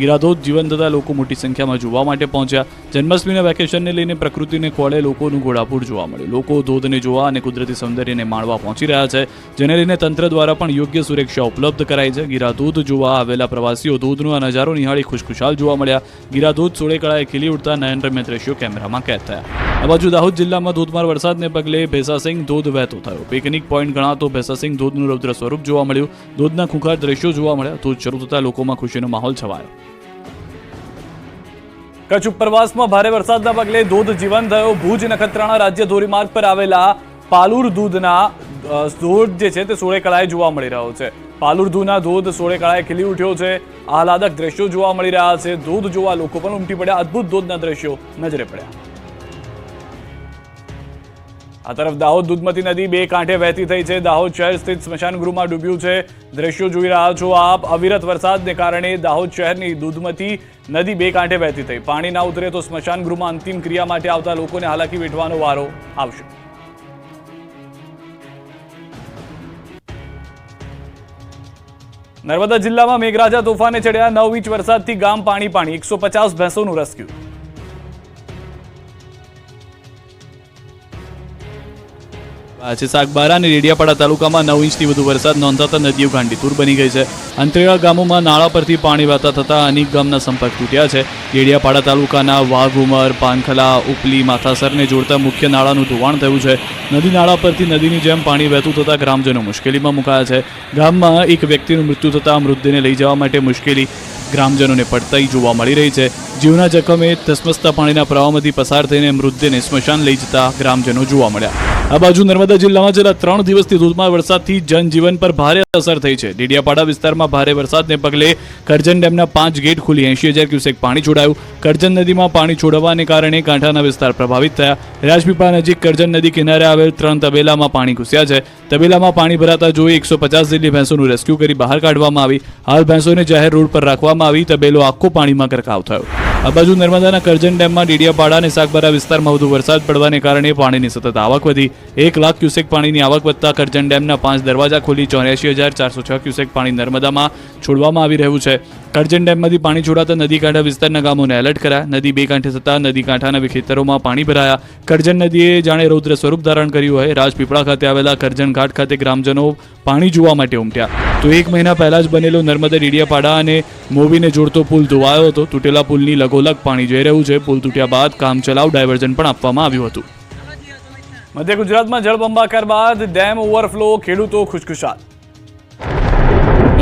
ગિરાધોધ જીવન થતા લોકો મોટી સંખ્યામાં જોવા માટે પહોંચ્યા. જન્માષ્ટમીના વેકેશનને લઈને પ્રકૃતિને ખોળે લોકોનું ઘોડાપૂર જોવા મળ્યું. લોકો ધોધને જોવા અને કુદરતી સૌંદર્યને માણવા પહોંચી રહ્યા છે, જેને લઈને તંત્ર દ્વારા પણ યોગ્ય સુરક્ષા ઉપલબ્ધ કરાઈ છે. ગિરાધોધ જોવા આવેલા પ્રવાસીઓ ધોધનો આ નજારો નિહાળી ખુશખુશાલ જોવા મળ્યા. ગિરાધોધ સોળેકળાએ ખીલી ઉઠતા નયનરમ્ય દ્રશ્યો કેમેરામાં કેદ થયા. આ બાજુ દાહોદ જિલ્લામાં ધોધમાર વરસાદને પગલે ભેસાસિંગ ધોધ વહેતો થયો. પિકનિક પોઈન્ટ ગણાતો ભેસાસિંગ ધોધનું રૌદ્ર સ્વરૂપ જોવા મળ્યું. ધોધના ખૂંખાર દ્રશ્યો જોવા મળ્યા. ધોધ શરૂ થતાં લોકોમાં ખુશીનો માહોલ છવાયો. કચ્છ ઉપરવાસમાં ભારે વરસાદના પગલે ધોધ જીવંત થયો. ભુજ નખત્રાણા રાજ્ય ધોરીમાર્ગ પર આવેલા પાલુર ધોધના ધોધ જે છે તે સોળેકળાએ જોવા મળી રહ્યો છે. પાલુર ધોધના ધોધ સોળેકળાએ ખીલી ઉઠ્યો છે. આહલાદક દ્રશ્યો જોવા મળી રહ્યા છે. ધોધ જોવા લોકો પણ ઉમટી પડ્યા. અદ્ભુત ધોધના દ્રશ્યો નજરે પડ્યા. આ તરફ દાહોદ દૂધમતી નદી બે કાંઠે વહેતી થઈ છે. દાહોદ શહેર સ્થિત સ્મશાન ગૃહમાં ડૂબ્યું છે. દ્રશ્યો જોઈ રહ્યા છો આપ. અવિરત વરસાદને કારણે દાહોદ શહેરની દૂધમતી નદી બે કાંઠે વહેતી થઈ. પાણી ના ઉતરે તો સ્મશાન ગૃહમાં અંતિમ ક્રિયા માટે આવતા લોકોને હાલાકી વેઠવાનો વારો આવશે. નર્મદા જિલ્લામાં મેઘરાજા તોફાને ચડ્યા. 9 ઇંચ વરસાદથી ગામ પાણી. 150 ભેંસોનું રેસ્ક્યુ. આજે સાગબારા અને રેડિયાપાડા તાલુકામાં 9 ઇંચથી વધુ વરસાદ નોંધાતા નદીઓ ગાંડીતુર બની ગઈ છે. અંતરિયાળ ગામોમાં નાળા પરથી પાણી વહેતા થતાં અનેક ગામના સંપર્ક તૂટ્યા છે. રેડિયાપાડા તાલુકાના વાઘુમર, પાનખલા, ઉપલી, માથાસરને જોડતા મુખ્ય નાળાનું ધોવાણ થયું છે. નદી નાળા પરથી નદીની જેમ પાણી વહેતું થતાં ગ્રામજનો મુશ્કેલીમાં મુકાયા છે. ગામમાં એક વ્યક્તિનું મૃત્યુ થતાં મૃતદેહને લઈ જવા માટે મુશ્કેલી ગ્રામજનોને પડતી જોવા મળી રહી છે. જીવના જખમે ધસમસતા પાણીના પ્રવાહમાંથી પસાર થઈને મૃતદેહને સ્મશાન લઈ જતા ગ્રામજનો જોવા મળ્યા. આ બાજુ નર્મદા જિલ્લામાં છેલ્લા 3 દિવસથી ધોધમાર વરસાદથી જનજીવન પર ભારે અસર થઈ છે. ડેડિયાપાડા વિસ્તારમાં ભારે વરસાદને પગલે કરજણ ડેમના 5 ગેટ ખુલી 80,000 ક્યુસેક પાણી છોડાયું. કરજણ નદીમાં પાણી છોડવાને કારણે કાંઠાના વિસ્તાર પ્રભાવિત થયા. રાજપીપળા નજીક કરજણ નદી કિનારે આવેલ 3 તબેલામાં પાણી ઘૂસ્યા છે. તબેલામાં પાણી ભરાતા જોઈ 150 જેટલી ભેંસોનું રેસ્ક્યુ કરી બહાર કાઢવામાં આવી. હાલ ભેંસોને જાહેર રોડ પર રાખવામાં આવી. તબેલો આખો પાણીમાં ગરકાવ થયો. આ બાજુ નર્મદાના કરજણ ડેમમાં ડેડિયાપાડા અને સાગબારા વિસ્તારમાં વધુ વરસાદ પડવાને કારણે પાણીની સતત આવક વધી. 1 લાખ ક્યુસેક પાણીની આવક વધતા કરજણ ડેમના 5 દરવાજા ખોલી 84,406 ક્યુસેક પાણી નર્મદામાં છોડવામાં આવી રહ્યું છે. કરજણ ડેમમાંથી પાણી છોડાતા નદી કાંઠા વિસ્તારના ગામોને એલર્ટ કરાયા. નદી બે કાંઠે થતાં નદી કાંઠાના ખેતરોમાં પાણી ભરાયા. કરજણ નદીએ જાણે રૌદ્ર સ્વરૂપ ધારણ કર્યું હોય. રાજપીપળા ખાતે આવેલા કરજણ ઘાટ ખાતે ગ્રામજનો પાણી જોવા માટે ઉમટ્યા. તો 1 મહિના પહેલા જ બનેલો નર્મદા ડેડિયાપાડા અને મોવીને જોડતો પુલ ધોવાયો હતો. તૂટેલા પુલની લગોલગ પાણી જઈ રહ્યું છે. પુલ તૂટ્યા બાદ કામચલાઉ ડાયવર્ઝન પણ આપવામાં આવ્યું હતું. મધ્ય ગુજરાતમાં જળબંબાકાર બાદ ડેમ ઓવરફ્લો, ખેડૂતો ખુશખુશાલ.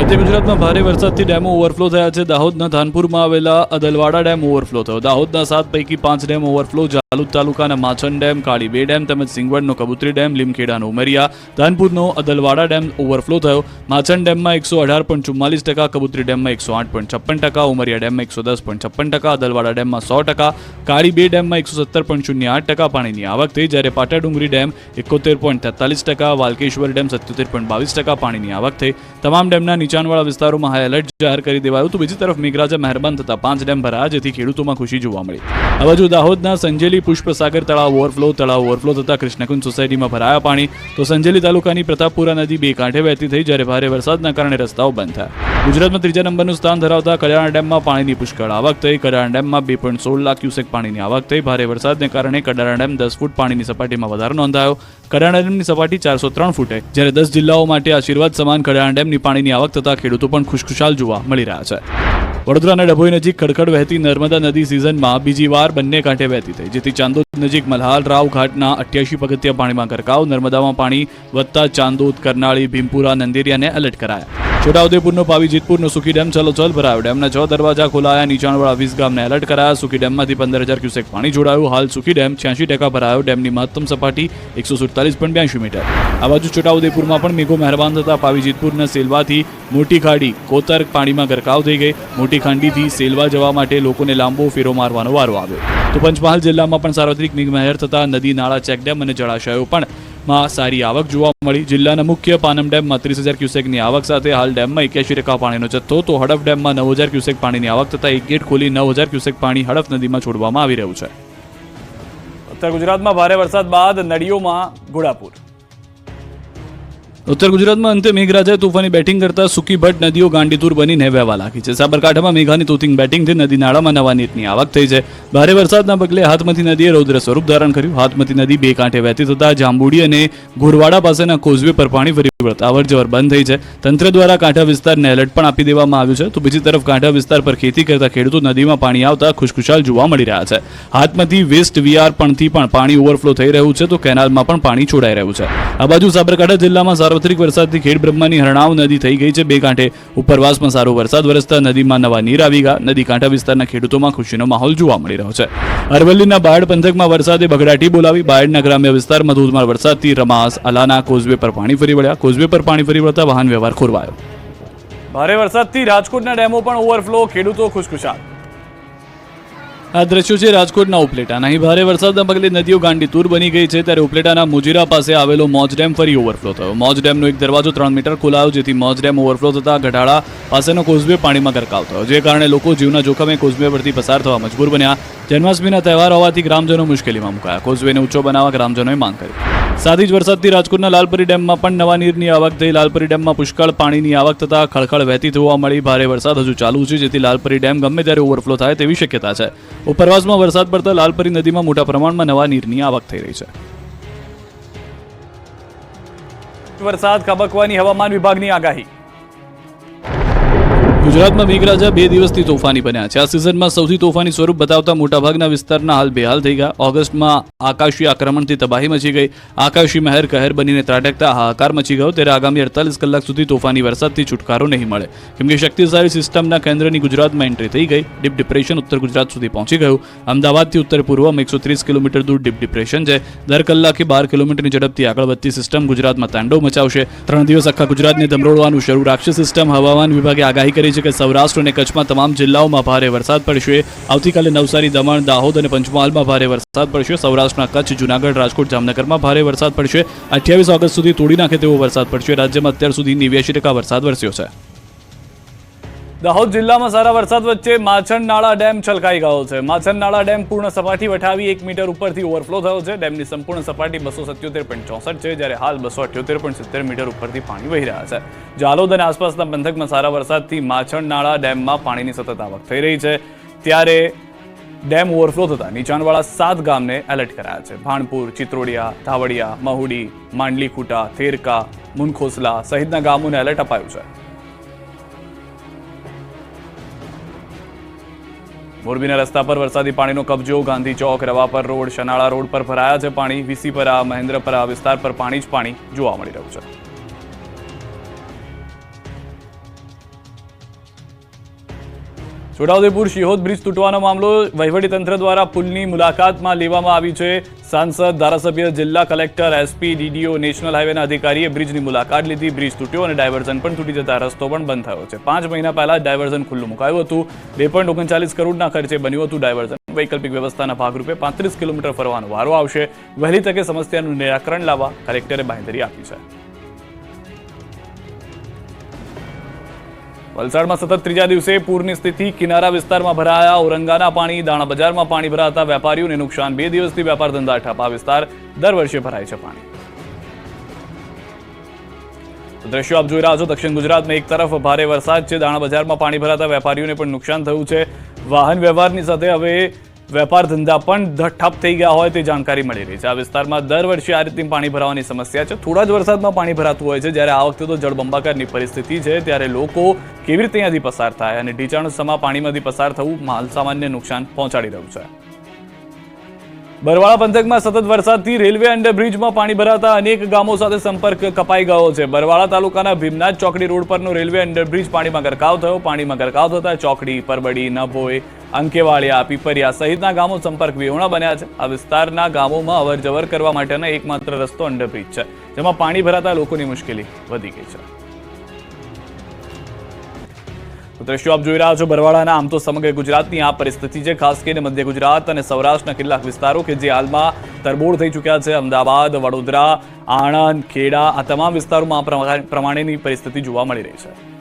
મધ્ય ગુજરાતમાં ભારે વરસાદથી ડેમો ઓવરફ્લો થયા છે. દાહોદના ધાનપુરમાં આવેલા અદલવાડા ડેમ ઓવરફ્લો થયો. દાહોદના 7 પૈકી 5 ડેમ ઓવરફ્લો. જાલુદ તાલુકાના માછન ડેમ, કાળી 2 ડેમ તેમજ સિંગવડનો Kabutari dam, લીમખેડાનો Umaria, ધાનપુરનો Adalwada dam overflow થયો. માછન ડેમમાં 118.44%, કબૂતરી ડેમમાં 108.56%, ઉમરિયા ડેમમાં 110.56%, અદલવાડા ડેમમાં 100%, કાળી 2 ડેમમાં 117.08% પાણીની આવક થઈ. જ્યારે પાટાડુંગરી ડેમ 71.43%, વાલકેશ્વર ડેમ 77.22% પાણીની આવક થઈ. તમામ ડેમના નીચાણવાળા વિસ્તારોમાં હાઈ એલર્ટ જાહેર કરી દેવાયું. તો બીજી તરફ મેઘરાજા મહેરબાન થતા 5 ડેમ ભરાયા, જેથી ખેડૂતોમાં ખુશી જોવા મળી. આ બાજુ દાહોદના સંજેલી પુષ્પસાગર તળાવ ઓવરફ્લો થતા કૃષ્ણકુંજ સોસાયટીમાં ભરાયા પાણી. તો સંજેલી તાલુકાની પ્રતાપપુરા નદી 2 કાંઠે વહેતી થઈ, જ્યારે ભારે વરસાદના કારણે રસ્તાઓ બંધ થયા. ગુજરાતમાં 3જા નંબરનું સ્થાન ધરાવતા કડાણા ડેમમાં પાણીની પુષ્કળ આવક થઈ. કડાણા ડેમમાં 2.16 લાખ ક્યુસેક પાણીની આવક થઈ. ભારે વરસાદને કારણે કડાણા ડેમ 10 ફૂટ પાણીની સપાટીમાં વધારો નોંધાયો. કડાણા ડેમની સપાટી 403 ફૂટે, જ્યારે 10 જિલ્લાઓ માટે આશીર્વાદ સમાન કડાણા ડેમની પાણીની આવક થતા ખેડૂતો પણ ખુશખુશાલ જોવા મળી રહ્યા છે. વડોદરાના ડભોઈ નજીક ખડખડ વહેતી નર્મદા નદી સિઝનમાં બીજી વાર બંને કાંઠે વહેતી થઈ, જેથી ચાંદોદ નજીક મલ્હાર રાવ ઘાટના 88 પગથિયા પાણીમાં ગરકાવ. નર્મદામાં પાણી વધતા ચાંદોદ, કરનાળી, ભીમપુરા, નંદેરિયાને એલર્ટ કરાયા. છોટાઉદેપુરનો પાવીજીતપુરનો સુખી ડેમ ચલોચલ ભરાયો. ડેમના 6 દરવાજા ખોલાયા. નીચાણવાળા 20 ગામને એલર્ટ કરાયા. સુખી ડેમમાંથી 15,000 ક્યુસેક પાણી જોડાયું. હાલ સુખી ડેમ 86% ભરાયો. ડેમની મહત્તમ સપાટી 147.82 મીટર. આ બાજુ છોટાઉદેપુરમાં પણ મેઘો મહેરબાન થતા પાવીજીતપુરના સેલવાથી મોટી ખાડી કોતર પાણીમાં ગરકાવ થઈ ગઈ. મોટી ખાંડીથી સેલવા જવા માટે લોકોને લાંબો ફેરો મારવાનો વારો આવ્યો. તો પંચમહાલ જિલ્લામાં પણ સાર્વત્રિક મેઘમહેર થતા નદી, નાળા, ચેકડેમ અને જળાશયો પણ માં સારી આવક જોવા મળી. જિલ્લાના મુખ્ય પાનમ ડેમમાં 30,000 ક્યુસેકની આવક સાથે હાલ ડેમમાં 81% પાણીનો જથ્થો. તો હડફ ડેમમાં 9,000 ક્યુસેક પાણીની આવક થતા એક ગેટ ખોલી 9,000 ક્યુસેક પાણી હડફ નદીમાં છોડવામાં આવી રહ્યું છે. ઉત્તર ગુજરાતમાં ભારે વરસાદ બાદ નદીઓમાં ઘોડાપૂર. ઉત્તર ગુજરાતમાં અંતે મેઘરાજાએ તોફાની બેટિંગ કરતા સૂકી ભટ્ટ નદીઓ ગાંડીતુર બનીને વહેવા લાગી છે. સાબરકાંઠામાં મેઘાની તોતિંગ બેટિંગથી નદી નાળામાં નવા નીરની આવક થઈ છે. ભારે વરસાદના પગલે હાથમતી નદીએ રૌદ્ર સ્વરૂપ ધારણ કર્યું. હાથમતી નદી 2 કાંઠે વહેતી થતા જાંબુડી અને ગોરવાડા પાસેના કોઝવે પર પાણી ફરી વળતા અવરજવર બંધ થઈ છે. તંત્ર દ્વારા કાંઠા વિસ્તારને એલર્ટ પણ આપી દેવામાં આવ્યું છે. તો બીજી તરફ કાંઠા વિસ્તાર પર ખેતી કરતા ખેડૂતો નદીમાં પાણી આવતા ખુશખુશાલ જોવા મળી રહ્યા છે. હાથમતી વેસ્ટ વીઆર પણથી પણ પાણી ઓવરફ્લો થઈ રહ્યું છે. તો કેનાલમાં પણ પાણી છોડાઈ રહ્યું છે. આ બાજુ સાબરકાંઠા જિલ્લામાં સાર્વત્રિક વરસાદથી ખેડ બ્રહ્માની હરણાવ નદી થઈ ગઈ છે 2 કાંઠે. ઉપરવાસમાં સારો વરસાદ વરસતા નદીમાં નવા નીર આવી ગયા. નદી કાંઠા વિસ્તારના ખેડૂતોમાં ખુશીનો માહોલ જોવા મળી રહ્યો છે. અરવલ્લીના બાયડ પંથકમાં વરસાદે બગડાટી બોલાવી. બાયડના ગ્રામ્ય વિસ્તારમાં ધોધમાર વરસાદથી રમાસ, અલાના કોઝવે પર પાણી ફરી વળ્યા. કોઝવે પર પાણી ફરી વળતા વાહન વ્યવહાર ખોરવાયો. ભારે વરસાદથી રાજકોટના ડેમો પણ ઓવરફ્લો. ખેડૂતો ખુશખુશાલ. આ દ્રશ્યો છે રાજકોટના ઉપલેટાના. અહીં ભારે વરસાદના પગલે નદીઓ ગાંડીતુર બની ગઈ છે. ત્યારે ઉપલેટાના મુજીરા પાસે આવેલો મોજ ડેમ ફરી ઓવરફ્લો થયો. મોજ ડેમનો એક દરવાજો 3 મીટર ખોલાયો, જેથી મોજ ડેમ ઓવરફ્લો થતા ગઢાળા પાસેનો કોઝવે પાણીમાં ગરકાવ થયો, જે કારણે લોકો જીવના જોખમે કોઝવે પરથી પસાર થવા મજબૂર બન્યા. જન્માષ્ટમીના તહેવાર હોવાથી ગ્રામજનો મુશ્કેલીમાં મુકાયા. કોઝવેને ઊંચો બનાવવા ગ્રામજનોએ માંગ કરી. સાથે જ વરસાદથી રાજકોટના લાલપરી ડેમમાં પણ નવા નીરની આવક થઈ. લાલપરી ડેમમાં પુષ્કળ પાણીની આવક થતા ખળખળ વહેતી જોવા મળી. ભારે વરસાદ હજુ ચાલુ છે, જેથી લાલપરી ડેમ ગમે ત્યારે ઓવરફ્લો થાય તેવી શક્યતા છે. ઉપરવાસમાં વરસાદ પડતા લાલપરી નદીમાં મોટા પ્રમાણમાં નવા નીરની આવક થઈ રહી છે. વરસાદ ખાબકવાની હવામાન વિભાગની આગાહી. ગુજરાતમાં મેઘરાજા 2 દિવસથી તોફાની બન્યા છે. આ સિઝનમાં સૌથી તોફાની સ્વરૂપ બતાવતા મોટાભાગના વિસ્તારના હાલ બેહાલ થઈ ગયા. ઓગસ્ટમાં આકાશી આક્રમણથી તબાહી મચી ગઈ. આકાશી મહેર કહેર બનીને ત્રાટકતા હાહાકાર મચી ગયો. ત્યારે આગામી 48 કલાક સુધી તોફાની વરસાદથી છુટકારો નહીં મળે, કેમ કે શક્તિશાળી સિસ્ટમના કેન્દ્રની ગુજરાતમાં એન્ટ્રી થઈ ગઈ. ડીપ ડિપ્રેશન ઉત્તર ગુજરાત સુધી પહોંચી ગયું. અમદાવાદથી ઉત્તર પૂર્વમાં 130 કિલોમીટર દૂર ડીપ ડિપ્રેશન છે. દર કલાકે 12 કિલોમીટરની ઝડપથી આગળ વધતી સિસ્ટમ ગુજરાતમાં તાંડવ મચાવશે. 3 દિવસ આખા ગુજરાતને ધમરોળવાનું શરૂ રાખશે સિસ્ટમ. હવામાન વિભાગે આગાહી કરી છે કે સૌરાષ્ટ્ર અને કચ્છમાં તમામ જિલ્લાઓમાં ભારે વરસાદ પડશે. આવતીકાલે નવસારી, દમણ, દાહોદ અને પંચમહાલમાં ભારે વરસાદ પડશે. સૌરાષ્ટ્રના કચ્છ, જૂનાગઢ, રાજકોટ, જામનગરમાં ભારે વરસાદ પડશે. 28 ઓગસ્ટ સુધી તોડી નાખે તેવો વરસાદ પડશે. રાજ્યમાં અત્યાર સુધી 89% વરસાદ વરસ્યો છે. દાહોદ જિલ્લામાં સારા વરસાદ વચ્ચે માછન નાળા ડેમ છલકાઈ ગયો છે. માછન નાળા ડેમ પૂર્ણ સપાટી વટાવી 1 મીટર ઉપરથી ઓવરફ્લો થયો છે. ડેમની સંપૂર્ણ સપાટી 277.64 છે, જ્યારે હાલ 278.70 મીટર ઉપરથી પાણી વહી રહ્યા છે. જાલોદ અને આસપાસના પંથકમાં સારા વરસાદથી માછન નાળા ડેમમાં પાણીની સતત આવક થઈ રહી છે. ત્યારે ડેમ ઓવરફ્લો થતા નીચાણવાળા 7 ગામને એલર્ટ કરાયા છે. ભાણપુર, ચિત્રોડિયા, ધાવડિયા, મહુડી, માંડલીખુટા, થેરકા, મુનખોસલા સહિતના ગામોને એલર્ટ અપાયું છે. મોરબીના રસ્તા પર વરસાદી પાણીનો કબજો. ગાંધી ચોક, રવાપર રોડ, શનાળા રોડ પર ભરાયા છે પાણી. વીસીપરા, મહેન્દ્રપરા વિસ્તાર પર પાણી જ પાણી જોવા મળી રહ્યું છે. છોટાઉદેપુર શિહોદ બ્રિજ તૂટવાનો મામલો વહીવટીતંત્ર દ્વારા પુલની મુલાકાતમાં લેવામાં આવી છે. સાંસદ, ધારાસભ્ય, જિલ્લા કલેક્ટર, એસપી, ડીડીઓ, નેશનલ હાઈવેના અધિકારીએ બ્રિજની મુલાકાત લીધી. બ્રિજ તૂટ્યો અને ડાયવર્ઝન પણ તૂટી જતા રસ્તો પણ બંધ થયો છે. 5 મહિના પહેલા જ ડાયવર્ઝન ખુલ્લું મુકાયું હતું. 2.39 કરોડના ખર્ચે બન્યું હતું ડાયવર્ઝન. વૈકલ્પિક વ્યવસ્થાના ભાગરૂપે 35 કિલોમીટર ફરવાનો વારો આવશે. વહેલી તકે સમસ્યાનું નિરાકરણ લાવવા કલેક્ટરે બાંહેધરી આપી છે. વલસાડમાં સતત ત્રીજા દિવસે પૂરની સ્થિતિ. કિનારા વિસ્તારમાં ભરાયા ઔરંગાના પાણી. દાણા બજારમાં પાણી ભરાતા વેપારીઓને નુકસાન. 2 દિવસથી વેપાર ધંધા ઠપ. આ વિસ્તાર દર વર્ષે ભરાય છે પાણી. દ્રશ્યો આપ જોઈ રહ્યા છો. દક્ષિણ ગુજરાતમાં એક તરફ ભારે વરસાદ છે. દાણા બજારમાં પાણી ભરાતા વેપારીઓને પણ નુકસાન થયું છે. વાહન વ્યવહારની સાથે હવે વેપાર ધંધા પણ ઠપ થઈ ગયા હોય તે જાણકારી મળી રહી છે. આ વિસ્તારમાં દર વર્ષે આ રીતની પાણી ભરાવાની સમસ્યા છે. થોડા જ વરસાદમાં પાણી ભરાતું હોય છે. જ્યારે આ વખતે તો જળબંબાકારની પરિસ્થિતિ છે. ત્યારે લોકો કેવી રીતે અહીંયાથી પસાર થાય અને ઢીચાણસમાં પાણીમાંથી પસાર થવું માલસામાનને નુકસાન પહોંચાડી રહ્યું છે. બરવાળા પંથકમાં સતત વરસાદથી રેલવે અંડરબ્રિજમાં પાણી ભરાતા અનેક ગામો સાથે સંપર્ક કપાઈ ગયો છે. બરવાળા તાલુકાના ભીમનાથ ચોકડી રોડ પરનો રેલવે અંડરબ્રિજ પાણીમાં ગરકાવ થયો. પાણીમાં ગરકાવ થતા ચોકડી, પરબડી, નભોઈ, અંકેવાળિયા, પીપરિયા સહિતના ગામો સંપર્ક વિહોણા બન્યા છે. આ વિસ્તારના ગામોમાં અવરજવર કરવા માટેનો એકમાત્ર રસ્તો અંડરબ્રિજ છે, જેમાં પાણી ભરાતા લોકોની મુશ્કેલી વધી ગઈ છે. દ્રશ્યો આપ જોઈ રહ્યા છો બરવાળાના. આમ તો સમગ્ર ગુજરાતની આ પરિસ્થિતિ છે. ખાસ કરીને મધ્ય ગુજરાત અને સૌરાષ્ટ્રના કેટલાક વિસ્તારો કે જે હાલમાં તરબોળ થઈ ચૂક્યા છે. અમદાવાદ, વડોદરા, આણંદ, ખેડા આ તમામ વિસ્તારોમાં આ પ્રમાણેની પરિસ્થિતિ જોવા મળી રહી છે.